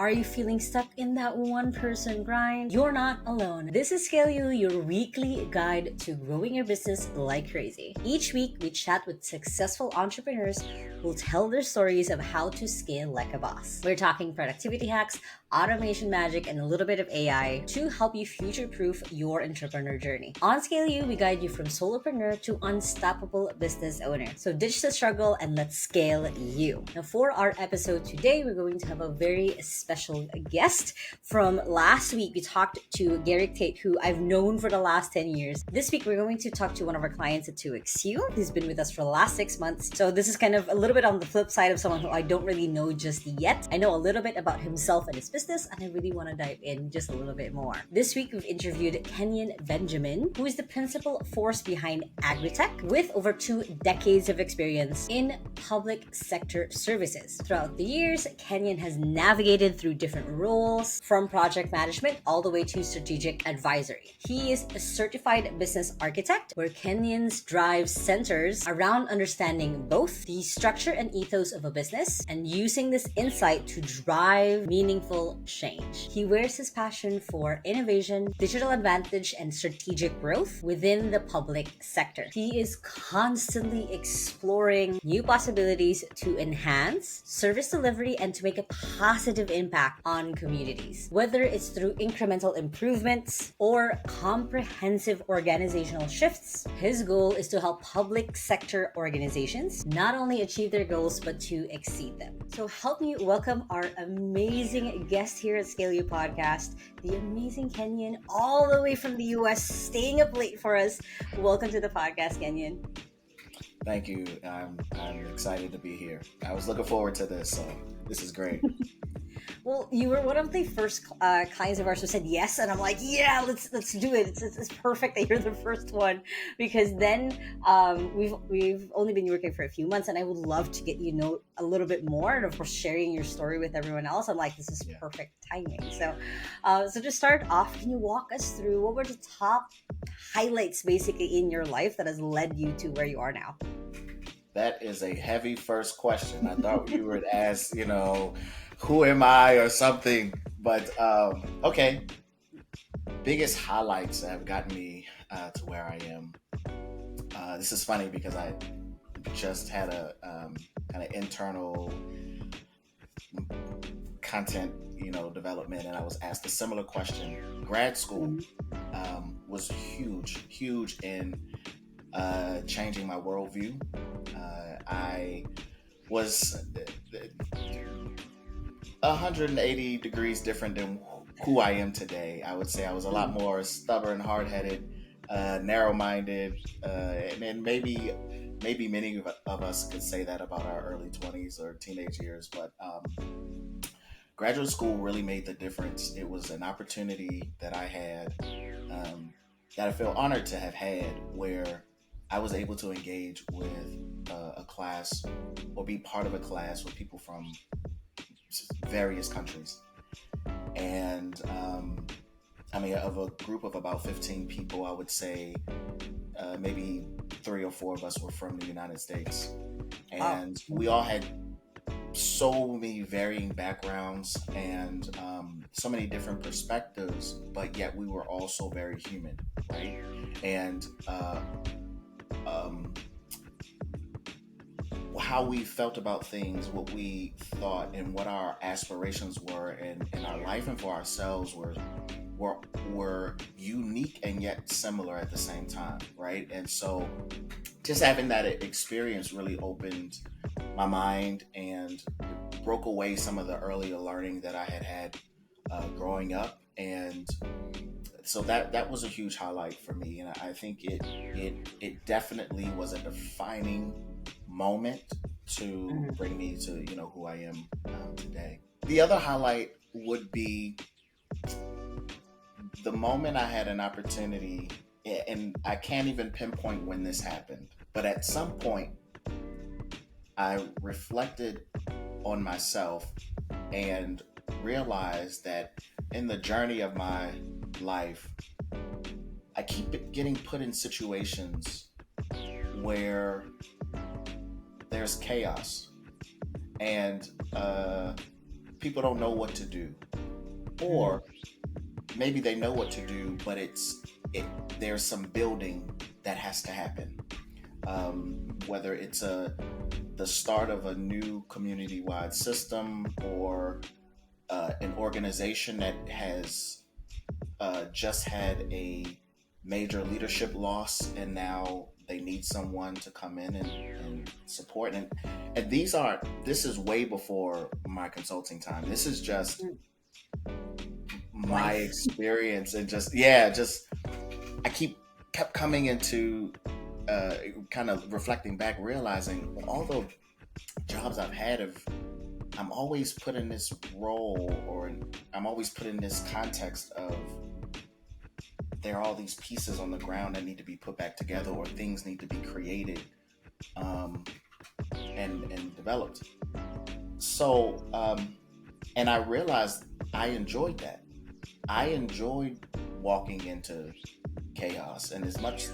Are you feeling stuck in that one-person grind? You're not alone. This is Scale You, your weekly guide to growing your business like crazy. Each week, we chat with successful entrepreneurs who'll tell their stories of how to scale like a boss. We're talking productivity hacks, automation magic, and a little bit of AI to help you future-proof your entrepreneur journey. On Scale You, we guide you from solopreneur to unstoppable business owner. So ditch the struggle and let's scale you. Now, for our episode today, we're going to have a very special guest. From last week, we talked to ARGITEK, who I've known for the last 10 years. This week, we're going to talk to one of our clients at 2XU. He's been with us for the last 6 months. So this is kind of a little bit on the flip side of someone who I don't really know just yet. I know a little bit about himself and his business, and I really want to dive in just a little bit more. This week, we've interviewed Kenyn Benjamin, who is the principal force behind ARGITEK, with over 2 decades of experience in public sector services. Throughout the years, Kenyn has navigated through different roles, from project management all the way to strategic advisory. He is a certified business architect, where Kenyns drive centers around understanding both the structure and ethos of a business and using this insight to drive meaningful change. He wears his passion for innovation, digital advantage, and strategic growth within the public sector. He is constantly exploring new possibilities to enhance service delivery and to make a positive impact on communities. Whether it's through incremental improvements or comprehensive organizational shifts, his goal is to help public sector organizations not only achieve their goals but to exceed them. So help me welcome our amazing guest here at Scale You Podcast, the amazing Kenyn, all the way from the US, staying up late for us. Welcome to the podcast, Kenyn. Thank you. I'm excited to be here. I was looking forward to this, so this is great. Well, you were one of the first clients of ours who said yes, and I'm like, yeah, let's do it. It's perfect that you're the first one, because then we've only been working for a few months, and I would love to get a little bit more, and of course sharing your story with everyone else. I'm like, this is perfect timing. So to start off, can you walk us through what were the top highlights basically in your life that has led you to where you are now? That is a heavy first question. I thought you would ask, who am I or something, but okay. Biggest highlights that have gotten me to where I am. This is funny because I just had a kind of internal content, development, and I was asked a similar question. Grad school was huge in changing my worldview. I was 180 degrees different than who I am today. I would say I was a lot more stubborn, hard-headed, narrow-minded, and maybe many of us could say that about our early 20s or teenage years. But graduate school really made the difference. It was an opportunity that I had, that I feel honored to have had, where I was able to engage with a class or be part of a class with people from various countries. And of a group of about 15 people, I would say maybe 3 or 4 of us were from the United States. And we all had so many varying backgrounds and so many different perspectives, but yet we were also very human, right? And how we felt about things, what we thought, and what our aspirations were in our life and for ourselves were unique and yet similar at the same time, right? And so just having that experience really opened my mind and broke away some of the earlier learning that I had growing up. And so that was a huge highlight for me. And I think it definitely was a defining moment to bring me to who I am today. The other highlight would be the moment I had an opportunity, and I can't even pinpoint when this happened, but at some point I reflected on myself and realized that in the journey of my life, I keep getting put in situations where there's chaos, and people don't know what to do, or maybe they know what to do, but there's some building that has to happen. Whether it's the start of a new community-wide system, or an organization that has just had a major leadership loss, and now they need someone to come in and support. And this is way before my consulting time. This is just my experience, and just I kept coming into kind of reflecting back, realizing all the jobs I've had, I'm always put in this role, or I'm always put in this context of there are all these pieces on the ground that need to be put back together, or things need to be created and developed. So, and I realized I enjoyed that. I enjoyed walking into chaos, and as much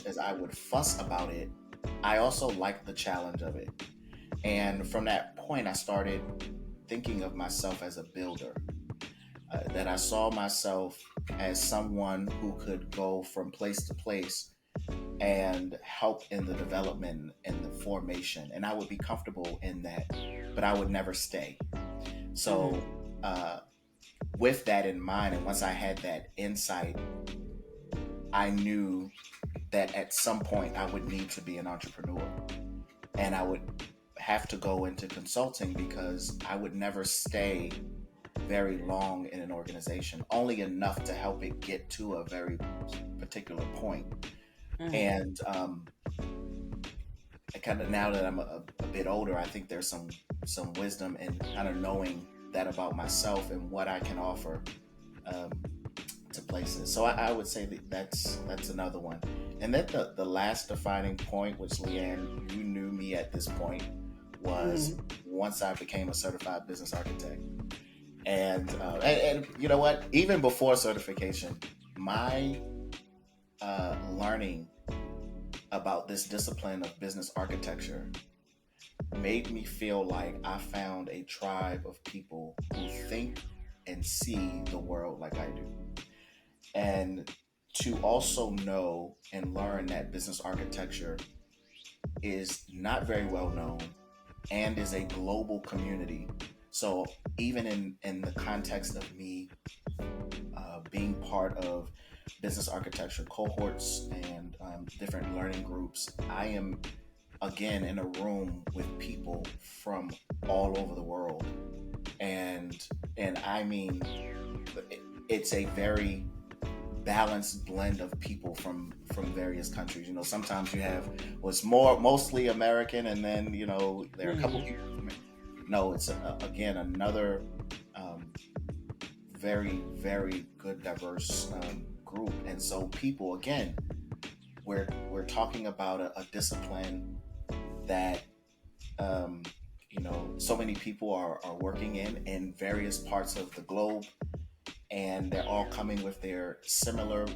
as I would fuss about it, I also liked the challenge of it. And from that point, I started thinking of myself as a builder. That I saw myself as someone who could go from place to place and help in the development and the formation. And I would be comfortable in that, but I would never stay. So, with that in mind, and once I had that insight, I knew that at some point I would need to be an entrepreneur, and I would have to go into consulting, because I would never stay very long in an organization, only enough to help it get to a very particular point. And I kind of, now that I'm a bit older, I think there's some wisdom in kind of knowing that about myself and what I can offer to places. So I would say that's another one. And then the last defining point, which, Leanne, you knew me at this point, was once I became a certified business architect. And you know what? Even before certification, my learning about this discipline of business architecture made me feel like I found a tribe of people who think and see the world like I do. And to also know and learn that business architecture is not very well known and is a global community. So even in the context of me being part of business architecture cohorts and different learning groups, I am again in a room with people from all over the world, and I mean, it's a very balanced blend of people from various countries. You know, sometimes you have what's mostly American, and then there are a couple people from it. No, it's again another very, very good diverse group. And so people, again, we're talking about a discipline that so many people are working in various parts of the globe, and they're all coming with their similar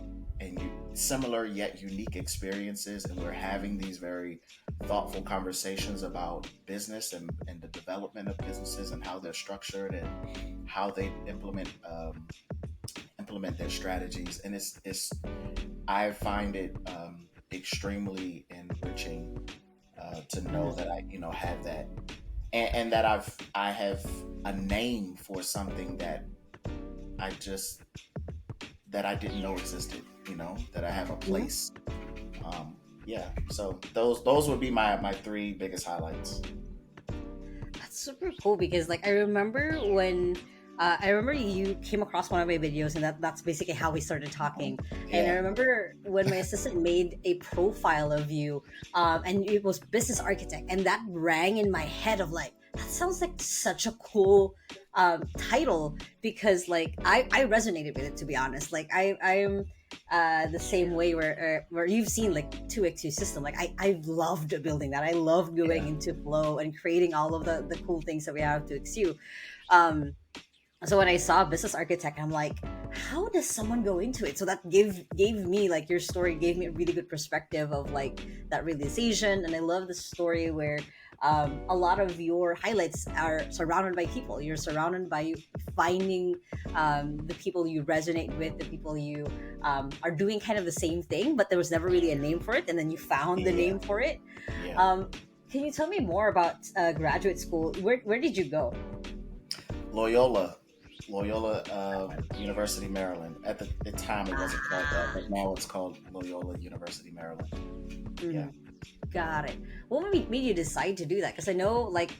yet unique experiences, and we're having these very thoughtful conversations about business and the development of businesses and how they're structured and how they implement their strategies. And I find it extremely enriching to know that I have that, and that I have a name for something that I didn't know existed, that I have a place. So those would be my three biggest highlights. That's super cool, because I remember when you came across one of my videos, and that's basically how we started talking. Yeah. And I remember when my assistant made a profile of you, and it was business architect, and that rang in my head of that sounds like such a cool title, because I resonated with it, to be honest. I'm the same way where you've seen 2x2 system. I loved building that. I loved going into flow and creating all of the cool things that we have to 2x2. So when I saw business architect, I'm like, how does someone go into it? So that gave me, your story gave me a really good perspective of that realization. And I love the story where a lot of your highlights are surrounded by people. You're surrounded by finding the people you resonate with, the people you are doing kind of the same thing, but there was never really a name for it, and then you found the Yeah, name for it. yeah. um, can you tell me more about graduate school? Where did you go? Loyola, Loyola University, Maryland. At the time, it wasn't called that, Ah, but now it's called Loyola University, Maryland. Yeah. mhm, got it. What made you decide to do that? Because I know, like,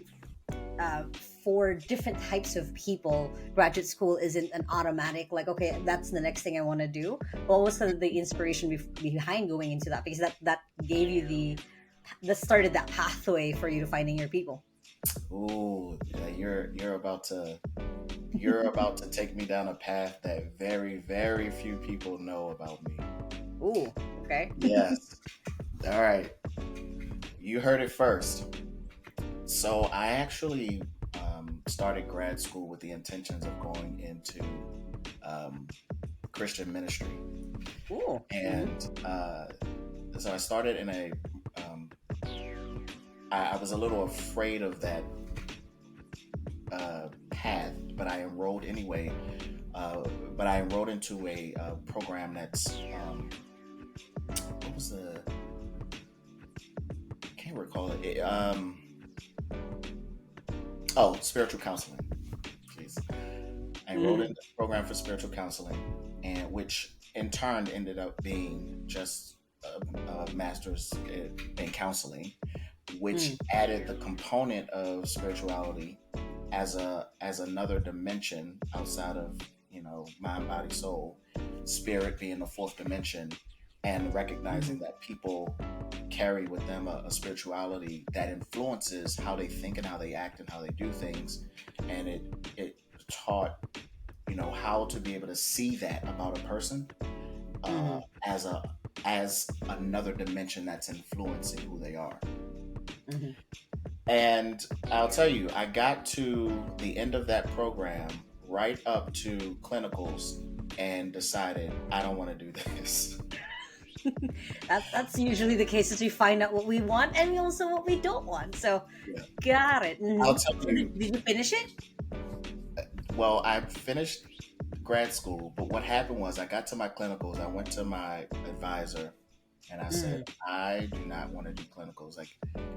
uh, for different types of people, graduate school isn't an automatic, like, okay, that's the next thing I want to do. What was the inspiration behind going into that? Because that gave you that started that pathway for you to finding your people. Ooh, yeah, you're about to take me down a path that very, very few people know about me. Ooh, okay. Yes. All right. You heard it first. So I actually started grad school with the intentions of going into um, Christian ministry, Ooh. Mm-hmm. and so I started in a. Um, I was a little afraid of that path, but I enrolled anyway. Uh, but I enrolled into a program that's what was the I can't recall it. Oh, spiritual counseling. Jeez. I enrolled in Mm-hmm. the program for spiritual counseling, and which in turn ended up being just a master's in counseling, which added the component of spirituality as another dimension outside of mind, body, soul, spirit being the fourth dimension, and Mm-hmm. recognizing that people carry with them a spirituality that influences how they think and how they act and how they do things, and it taught how to be able to see that about a person uh, Mm-hmm. as a as another dimension that's influencing who they are. Mm-hmm. And I'll tell you, I got to the end of that program, right up to clinicals, and decided I don't want to do this. That's usually the case as we find out what we want and also what we don't want. So, Yeah. got it. I'll Hmm. tell So you, did you finish it? well, I finished grad school, but what happened was I got to my clinicals, I went to my advisor, and I said, Mm, I do not want to do clinicals. Like,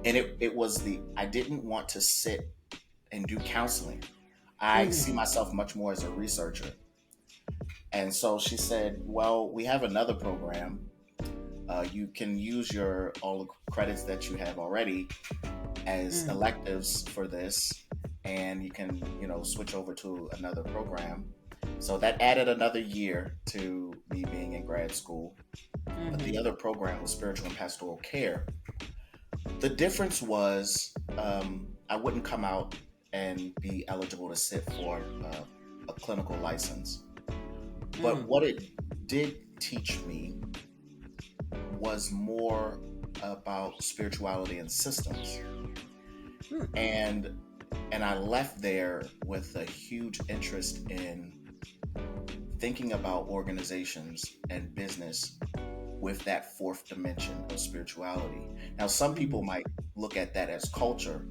and it was I didn't want to sit and do counseling. I see mm, myself much more as a researcher. And so she said, well, we have another program. You can use your all the credits that you have already as mm, electives for this, and you can switch over to another program. So that added another year to me being in grad school. But the mm, other program was spiritual and pastoral care. The difference was I wouldn't come out and be eligible to sit for a clinical license. But mm, what it did teach me was more about spirituality and systems. mm, And I left there with a huge interest in thinking about organizations and business with that fourth dimension of spirituality. Now, some people mm, might look at that as culture,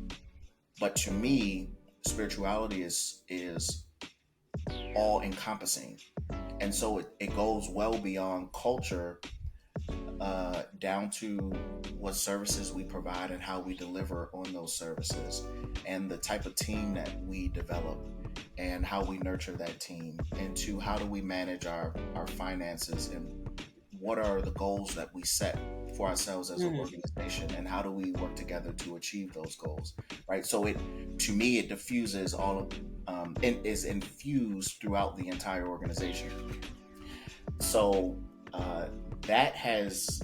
but to me, spirituality is all encompassing, and so it goes well beyond culture, down to what services we provide and how we deliver on those services, and the type of team that we develop and how we nurture that team, into how do we manage our finances, and what are the goals that we set for ourselves as an mm. organization, and how do we work together to achieve those goals, right? So it to me it diffuses all of it is infused throughout the entire organization. So that has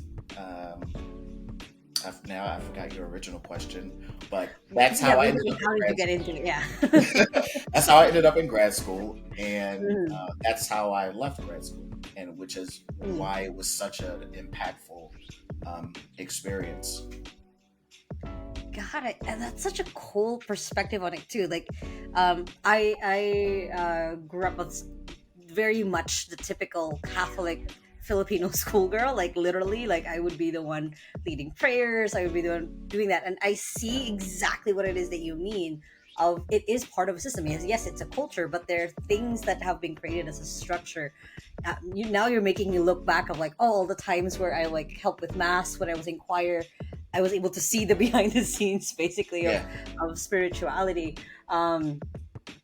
now I forgot your original question, but that's Yeah, how I ended basically, up how did you in get into it? Yeah. grad that's how I ended up in grad school, and Mm, that's how I left grad school, and which is mm. why it was such an impactful experience. Got it. And that's such a cool perspective on it too. Like, I grew up with very much the typical Catholic Filipino schoolgirl, like literally, like I would be the one leading prayers, I would be the one doing that, and I see exactly what it is that you mean. Of it is part of a system. Yes, it's a culture, but there are things that have been created as a structure. Now you're making me look back of like, oh, all the times where I like helped with mass when I was in choir, I was able to see the behind the scenes basically Yeah. of spirituality. And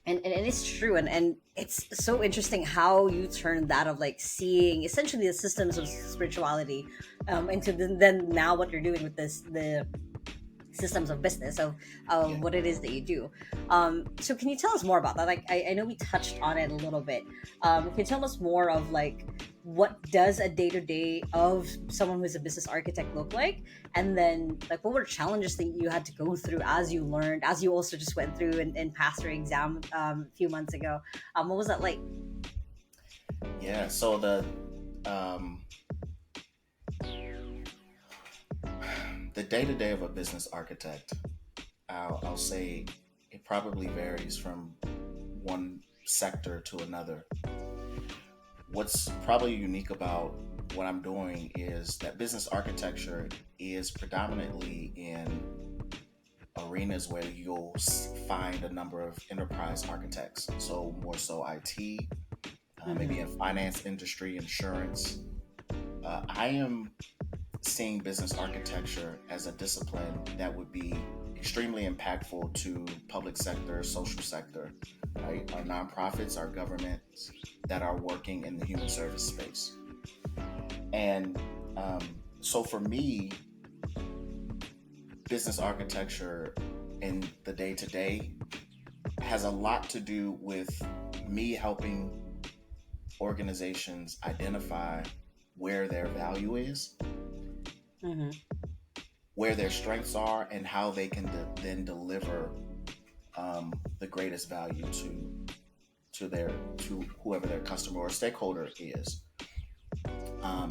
it is true, and it's so interesting how you turn that of like seeing essentially the systems of spirituality into then now what you're doing with this the systems of business of Yeah. what it is that you do. So can you tell us more about that? Like I know we touched on it a little bit. Can you tell us more of like what does a day-to-day of someone who's a business architect look like, and then like what were challenges that you had to go through as you learned, as you also just went through and passed your exam a few months ago. What was that like? Yeah. So the day to day of a business architect, I'll say it probably varies from one sector to another. What's probably unique about what I'm doing is that business architecture is predominantly in arenas where you'll find a number of enterprise architects. So more so IT, maybe in finance industry, insurance. I am seeing business architecture as a discipline that would be extremely impactful to public sector, social sector, right? Our nonprofits, our governments that are working in the human service space. And so for me, business architecture in the day to day has a lot to do with me helping organizations identify where their value is, Mm-hmm. where their strengths are, and how they can then deliver the greatest value to whoever their customer or stakeholder is.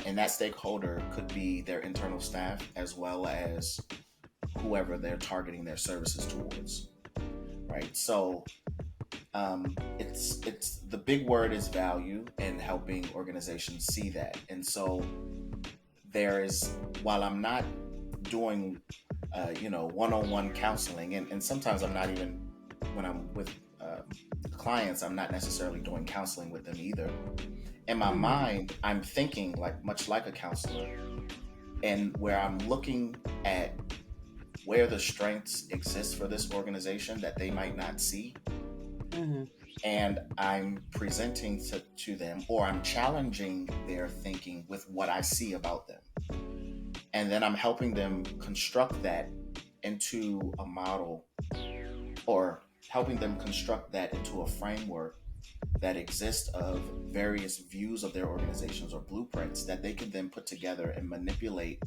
And that stakeholder could be their internal staff as well as whoever they're targeting their services towards, right? So it's the big word is value and helping organizations see that. And so there is, while I'm not doing one-on-one counseling, and sometimes I'm not even, when I'm with clients, I'm not necessarily doing counseling with them either. In my Mm-hmm. mind, I'm thinking like much like a counselor, and where I'm looking at where the strengths exist for this organization that they might not see, Mm-hmm. and I'm presenting to them, or I'm challenging their thinking with what I see about them. And then I'm helping them construct that into a model, or helping them construct that into a framework that exists of various views of their organizations or blueprints that they can then put together and manipulate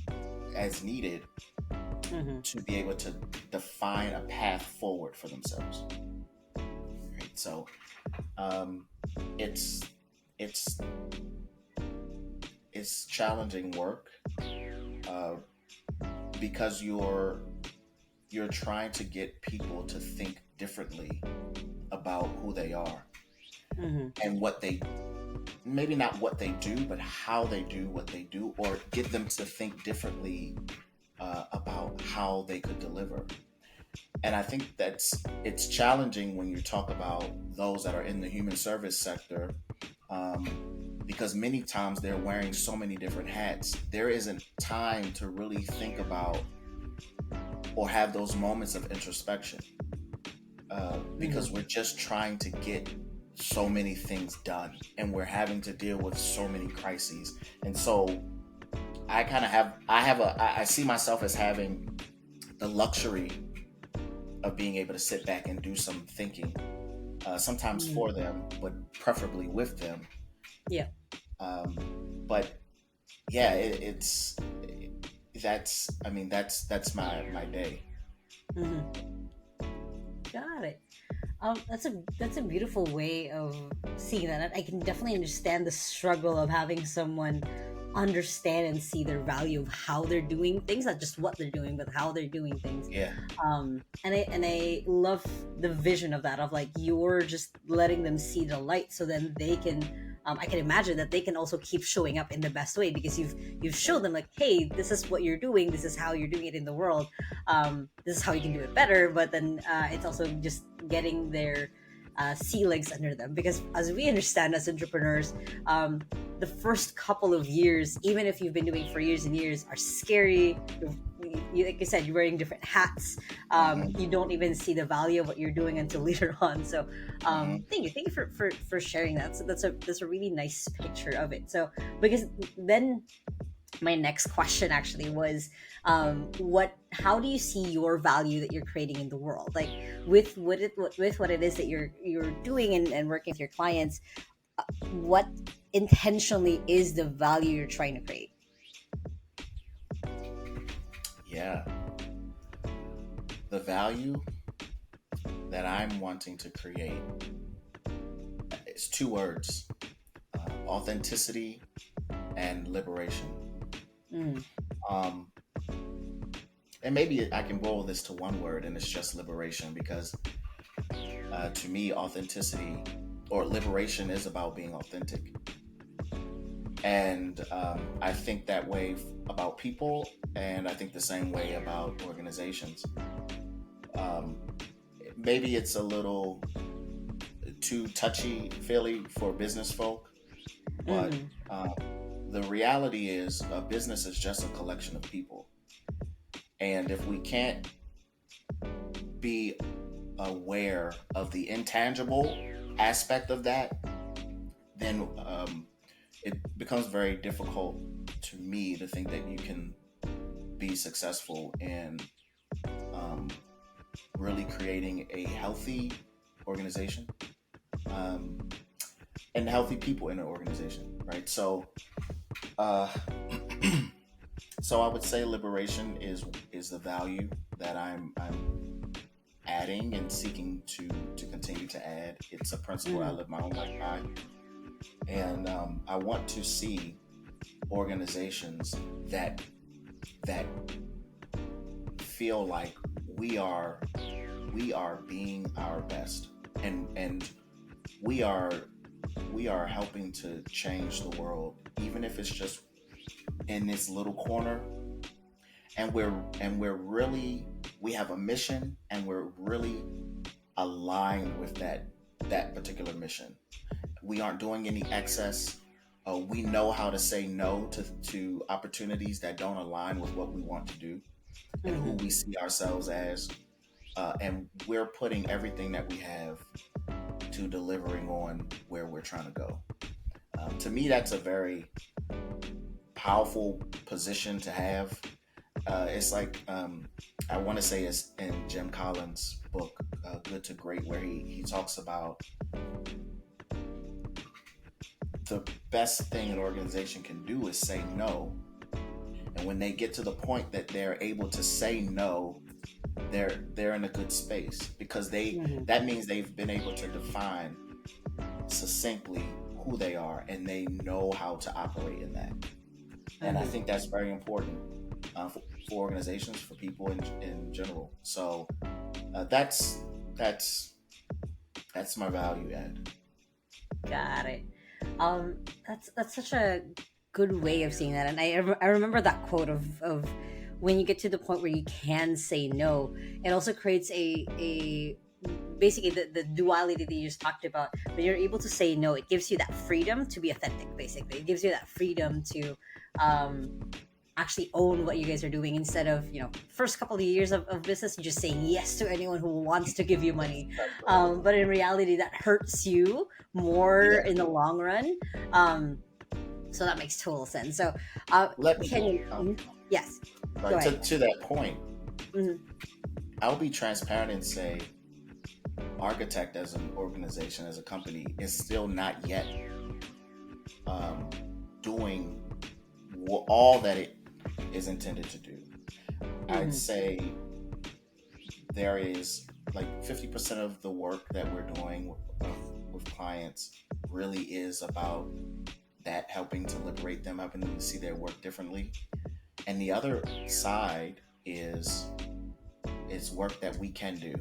as needed Mm-hmm. to be able to define a path forward for themselves. Right? So it's it's it's challenging work, uh, because you're trying to get people to think differently about who they are Mm-hmm. and what they, maybe not what they do, but how they do what they do, or get them to think differently about how they could deliver. And I think it's challenging when you talk about those that are in the human service sector, um, because many times they're wearing so many different hats. There isn't time to really think about or have those moments of introspection, because we're just trying to get so many things done, and we're having to deal with so many crises. And so I kind of I see myself as having the luxury of being able to sit back and do some thinking, sometimes Mm-hmm. for them, but preferably with them. Yeah. Um, but yeah, that's, I mean, that's my day. Mm-hmm. Got it. That's a beautiful way of seeing that. I can definitely understand the struggle of having someone understand and see their value of how they're doing things, not just what they're doing, but how they're doing things. Yeah, And I love the vision of that, of like you're just letting them see the light, so then they can I can imagine that they can also keep showing up in the best way because you've showed them like, hey, this is what you're doing, this is how you're doing it in the world, this is how you can do it better. But then it's also just getting their sea legs under them, because as we understand as entrepreneurs, the first couple of years, even if you've been doing for years and years, are scary. Like you said, you're wearing different hats. Mm-hmm. You don't even see the value of what you're doing until later on. So Mm-hmm. thank you for sharing that. So that's a really nice picture of it. So because then my next question actually was, what how do you see your value that you're creating in the world, like with what it is that you're doing and working with your clients, what intentionally is the value you're trying to create? Yeah. The value that I'm wanting to create is two words: authenticity and liberation. Mm, Um, and maybe I can boil this to one word, and it's just liberation, because to me, authenticity or liberation is about being authentic. And I think that way about people, and I think the same way about organizations. Um, Maybe it's a little too touchy feely for business folk, but mm, the reality is a business is just a collection of people. And if we can't be aware of the intangible aspect of that, then it becomes very difficult to me to think that you can be successful in um, really creating a healthy organization, um, and healthy people in an organization, right? Uh, so I would say liberation is the value that I'm adding and seeking to continue to add. It's a principle I mm, live my own life by, and I want to see organizations that feel like we are we are being our best, and we are we are helping to change the world, even if it's just in this little corner, and we're really, we have a mission, and we're really aligned with that particular mission. We aren't doing any excess. We know how to say no to opportunities that don't align with what we want to do and who mm-hmm. we see ourselves as. And we're putting everything that we have to delivering on where we're trying to go. To me, that's a very powerful position to have. It's like, I want to say it's in Jim Collins' book, Good to Great, where he talks about the best thing an organization can do is say no. And when they get to the point that they're able to say no, they're in a good space, because Mm-hmm. that means they've been able to define succinctly who they are, and they know how to operate in that. And I Mm-hmm. think that's very important, for organizations, for people in general. So that's that's that's my value add. Got it. um that's such a good way of seeing that, and I remember that quote of when you get to the point where you can say no, it also creates a basically the duality that you just talked about. When you're able to say no, it gives you that freedom to be authentic. Basically, it gives you that freedom to um actually own what you guys are doing, instead of, first couple of years of business, just saying yes to anyone who wants to give you money. That's right. But in reality, that hurts you more Yeah. in the long run. um, so that makes total sense. So Let me. can you yes, go Right, ahead. to that point, Mhm. I'll be transparent and say, Architect as an organization, as a company, is still not yet um, doing all that it is intended to do. I'd Mhm. say there is like 50% of the work that we're doing with clients really is about that, helping to liberate them, helping them to see their work differently. And the other side is work that we can do.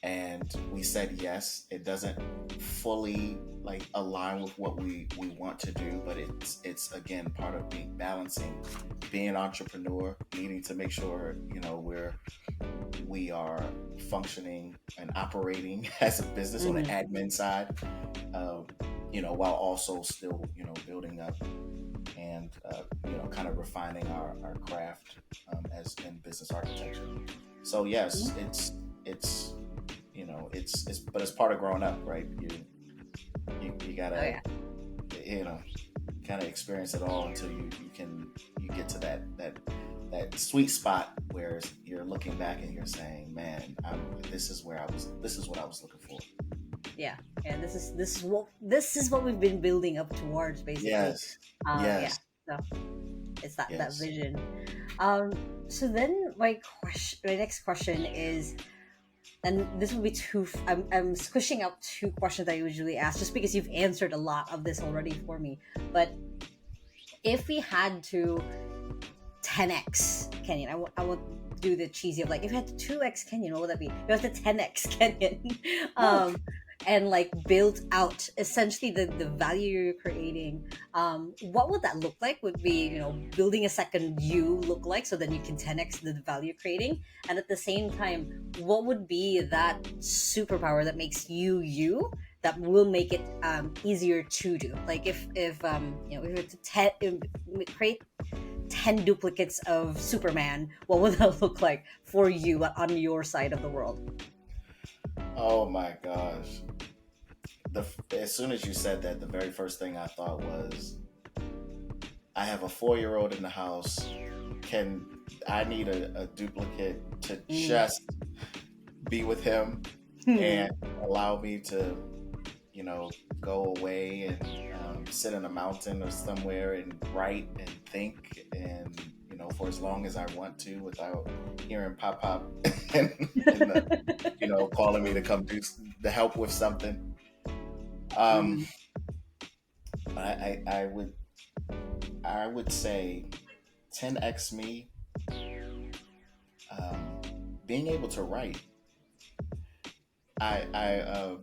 and we said yes. It doesn't fully like align with what we want to do, but it's again part of being balancing being an entrepreneur, needing to make sure we are functioning and operating as a business on the Mm-hmm. admin side, um, while also still building up and kind of refining our craft as in business architecture. So yes, it's but it's part of growing up, right? You Oh gotta yeah. you know kind of experience it all until you get to that sweet spot where you're looking back and you're saying, man, this is where I was, this is what I was looking for. Yeah, yeah. This is what we've been building up towards, basically. Yes, Yeah. yes, So it's that yes. vision. Um, so then my next question is, and this will be two. I'm squishing out two questions I usually ask, just because you've answered a lot of this already for me. But if we had to 10x Kenyan, I would do the cheesy of, like, if you had to 2x Kenyan, what would that be? You have to 10x Kenyan, Woo. and like build out essentially the value you're creating. What would that look like? Would be, building a second you look like, so then you can 10x the value you're creating, and at the same time, what would be that superpower that makes you you, that will make it easier to do? Like, if you were to create 10 duplicates of Superman, what would that look like for you on your side of the world? Oh my gosh. As soon as you said that, the very first thing I thought was, I have a 4-year old in the house. Can I need a duplicate to Mm. just be with him and allow me to, go away and sit in a mountain or somewhere and write and think and, for as long as I want to without hearing pop pop and calling me to come do the help with something. Um, Mhm. I would say 10x me, um, being able to write. I I uh,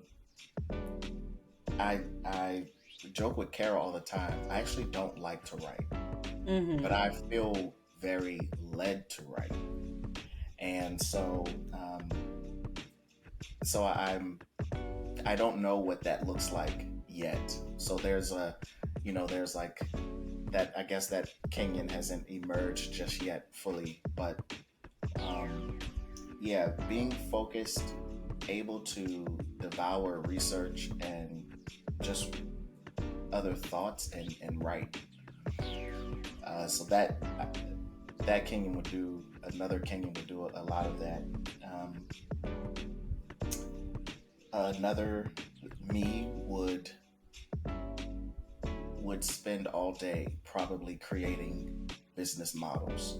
I joke with Kara all the time. I actually don't like to write, but Mhm. I feel very led to write, and so I don't know what that looks like yet. So there's like that. I guess that Kenyan hasn't emerged just yet fully, but um, yeah, being focused, able to devour research and just other thoughts and write. So that Kenyan would do. Another Kenyan would do a lot of that. Um, Another me would spend all day probably creating business models.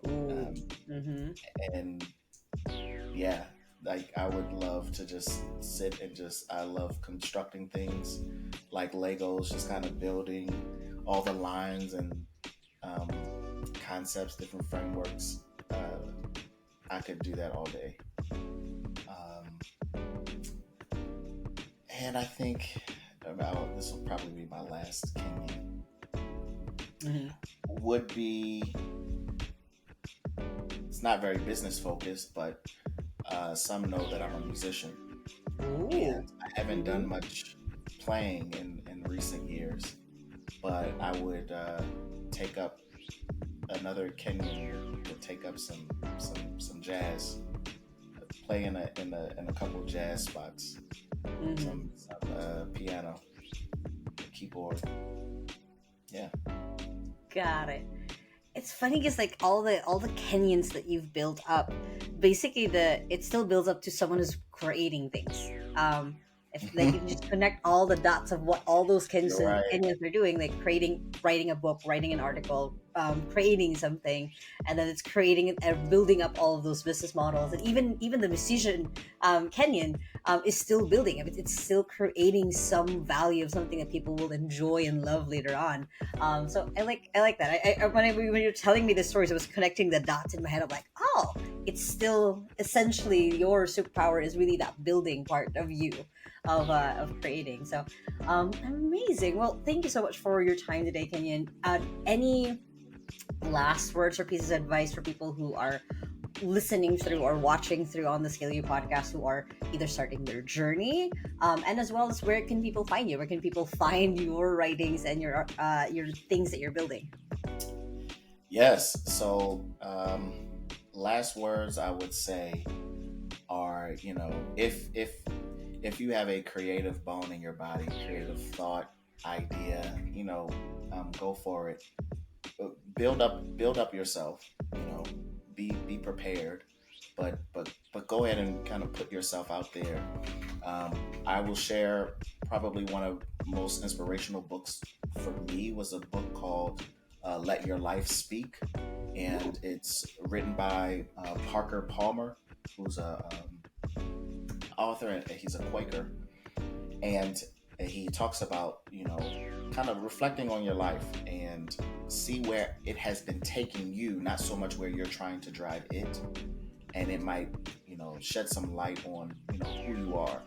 Ooh. Um, Mhm. and yeah, like I would love to just sit and I love constructing things like Legos, just kind of building all the lines and um, concepts, different frameworks. I could do that all day. And I think about this will probably be my last Kenyan. Mhm. Would be, it's not very business focused, but some know that I'm a musician, Ooh. and I haven't done Mhm. much playing in recent years. But I would take up another Kenyan would take up some jazz, play in a couple of jazz spots, Mhm. some piano, keyboard. Yeah. Got it. It's funny because, like, all the Kenyans that you've built up, basically the it still builds up to someone who's creating things. If like you just connect all the dots of what all those You're right. Kenyans are doing, like writing a book, writing an article, creating something, and then it's creating and building up all of those business models, and even the musician, Kenyan, is still building. I mean, it's still creating some value of something that people will enjoy and love later on. So I like that. When you're telling me the stories, I was connecting the dots in my head. I'm like, oh, it's still essentially your superpower is really that building part of you, of creating. So amazing. Well, thank you so much for your time today, Kenyon. Any last words or pieces of advice for people who are listening through or watching through on the Scale You podcast, who are either starting their journey, and as well as where can people find you? Where can people find your writings and your things that you're building? Yes. So, last words I would say are, if you have a creative bone in your body, creative thought, idea, go for it. Build up yourself. Be prepared, but go ahead and kind of put yourself out there. I will share probably one of the most inspirational books for me was a book called "Let Your Life Speak," and it's written by Parker Palmer, who's a author, and he's a Quaker, and he talks about kind of reflecting on your life and see where it has been taking you, not so much where you're trying to drive it, and it might shed some light on who you are,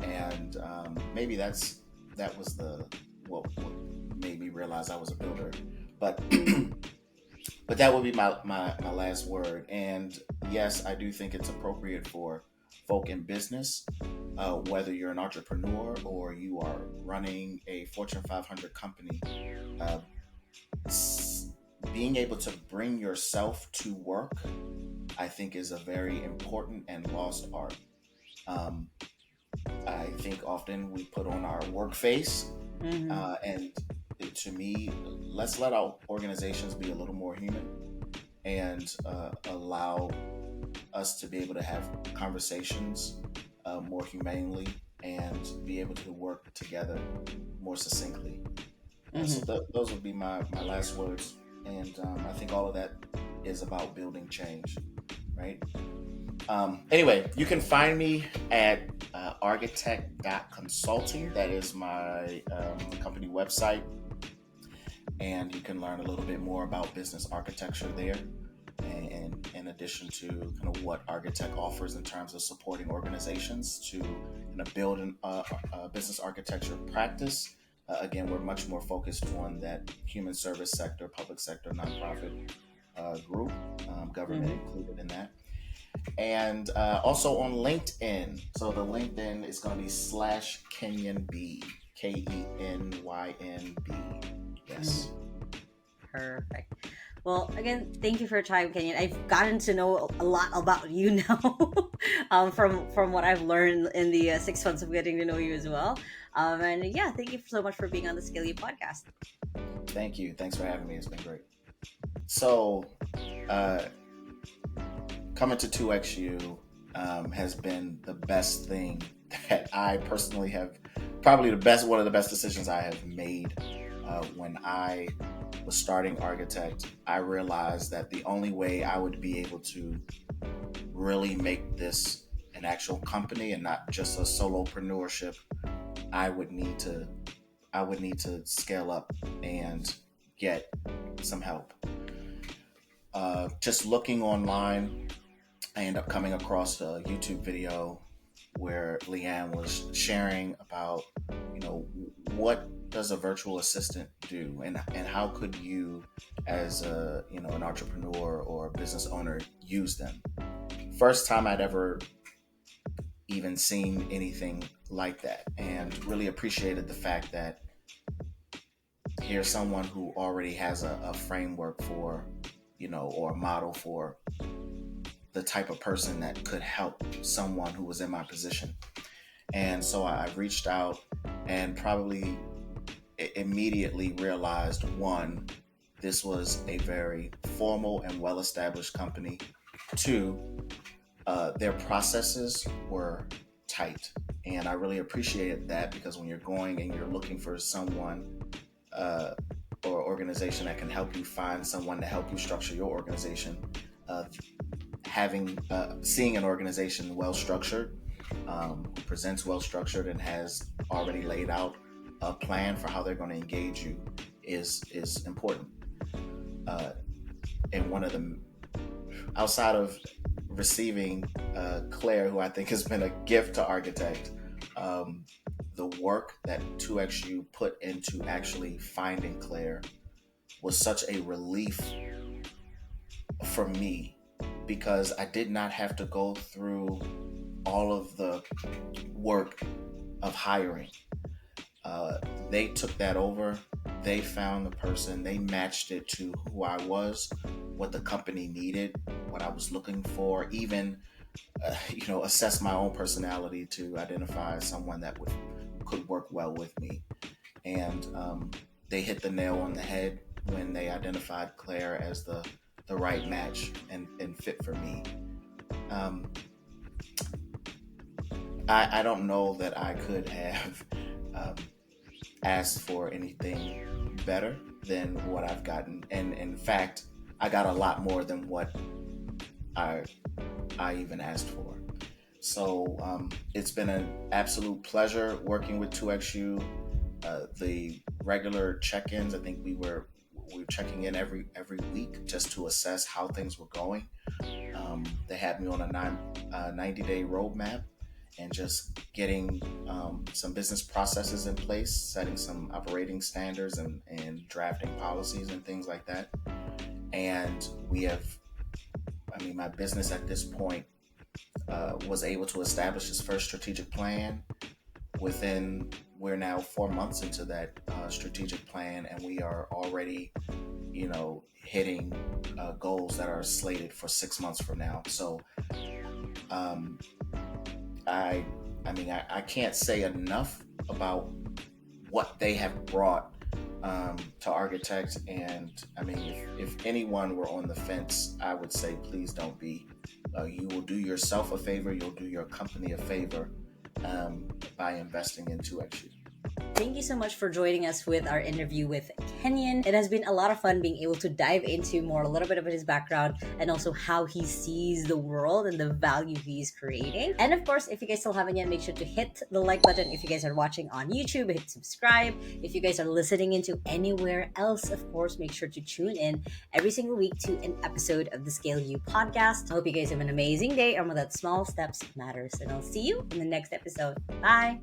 and maybe that was the what made me realize I was a builder, but but that would be my last word. And yes, I do think it's appropriate for folk in business, whether you're an entrepreneur or you are running a Fortune 500 company, uh, being able to bring yourself to work, I think, is a very important and lost art. Um, I think often we put on our work face, Mm-hmm. and to me, let's let our organizations be a little more human and allow us to be able to have conversations more humanely and be able to work together more succinctly. So Mm-hmm. those would be my last words. And I think all of that is about building change, right? Anyway, you can find me at argitect.consulting. That is my company website. And you can learn a little bit more about business architecture there. And in addition to kind of what ARGITEK offers in terms of supporting organizations to build a business architecture practice. Again, we're much more focused on that human service sector, public sector, nonprofit group, government Mm-hmm. included in that. And also on LinkedIn. So the LinkedIn is going to be /KenynB, KENYNB. Yes. Mm-hmm. Perfect. Well, again, thank you for your time, Kenyon. I've gotten to know a lot about you now, from what I've learned in the 6 months of getting to know you as well. And yeah, thank you so much for being on the Scale You podcast. Thank you. Thanks for having me. It's been great. So, uh, coming to 2XU has been the best thing that I personally have, probably one of the best decisions I have made. When I was starting ARGITEK, I realized that the only way I would be able to really make this an actual company and not just a solopreneurship, I would need to scale up and get some help. Just looking online, I ended up coming across a YouTube video where Leanne was sharing about, what does a virtual assistant do, and how could you, as an entrepreneur or a business owner, use them. First time I'd ever even seen anything like that, and really appreciated the fact that here's someone who already has a framework for, or a model for the type of person that could help someone who was in my position. And so I reached out and probably immediately realized, one, this was a very formal and well established company. Two, their processes were tight. And I really appreciated that, because when you're going and you're looking for someone or organization that can help you find someone to help you structure your organization, seeing an organization well structured, who presents well structured and has already laid out a plan for how they're going to engage you is important. And one of the outside of receiving Claire, who I think has been a gift to ARGITEK. The work that 2XU put into actually finding Claire was such a relief for me, because I did not have to go through all of the work of hiring. They took that over. They found the person. They matched it to who I was, what the company needed, what I was looking for. Even, assess my own personality to identify someone that could work well with me. And they hit the nail on the head when they identified Claire as the right match and fit for me. I don't know that I could have asked for anything better than what I've gotten, and in fact, I got a lot more than what I even asked for. So it's been an absolute pleasure working with 2XU. The regular check-ins, I think we were checking in every week just to assess how things were going. They had me on a 90-day roadmap and just getting some business processes in place, setting some operating standards and drafting policies and things like that. And my business at this point was able to establish its first strategic plan. We're now 4 months into that strategic plan, and we are already, hitting goals that are slated for 6 months from now. So, I can't say enough about what they have brought to ARGITEK. And if anyone were on the fence, I would say please don't be. You will do yourself a favor. You'll do your company a favor by investing in 2XU. Thank you so much for joining us with our interview with Kenyn. It has been a lot of fun being able to dive into a little bit of his background and also how he sees the world and the value he's creating. And of course, if you guys still haven't yet, make sure to hit the like button. If you guys are watching on YouTube, hit subscribe. If you guys are listening into anywhere else, of course, make sure to tune in every single week to an episode of the Scale You podcast. I hope you guys have an amazing day, and that small steps matters. And I'll see you in the next episode. Bye.